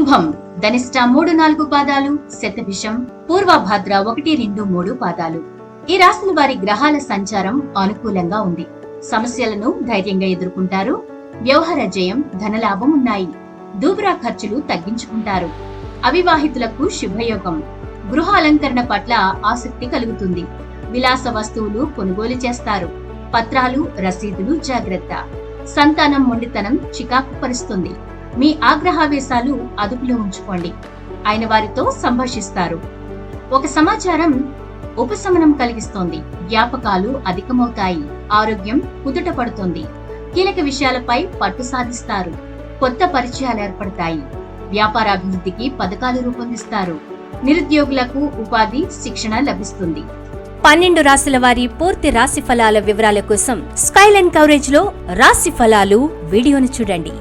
శుభం ధనిష్ట 3-4 పాదాలు, శతభిషం, పూర్వభాద్ర 1-2-3 పాదాలు. ఈ రాశుల వారి గ్రహాల సంచారం అనుకూలంగా ఉంది. సమస్యలను ధైర్యంగా ఎదుర్కొంటారు. వ్యవహార జయం, ధనలాభం ఉన్నాయి. దూబరా ఖర్చులు తగ్గించుకుంటారు. అవివాహితులకు శుభయోగం. గృహ అలంకరణ పట్ల ఆసక్తి కలుగుతుంది. విలాస వస్తువులు కొనుగోలు చేస్తారు. పత్రాలు, రసీదులు జాగ్రత్త. సంతానం మొండితనం చికాకు పరుస్తుంది. మీ ఆగ్రహావేశాలు అదుపులో ఉంచుకోండి. అయిన వారితో సంభాషిస్తారు. ఒక సమాచారం ఉపశమనం కలిగిస్తోంది. జ్ఞాపకాలు అధికమవుతాయి. ఆరోగ్యం కుదుట పడుతుంది. కీలక విషయాలపై పట్టు సాధిస్తారు. కొత్త పరిచయాలు ఏర్పడతాయి. వ్యాపారాభివృద్ధికి పథకాలు రూపొందిస్తారు. నిరుద్యోగులకు ఉపాధి, శిక్షణ లభిస్తుంది. 12 రాశుల వారి పూర్తి రాశి ఫలాల వివరాల కోసం స్కైలైన్ కవరేజ్ లో రాశి ఫలాలు వీడియోను చూడండి.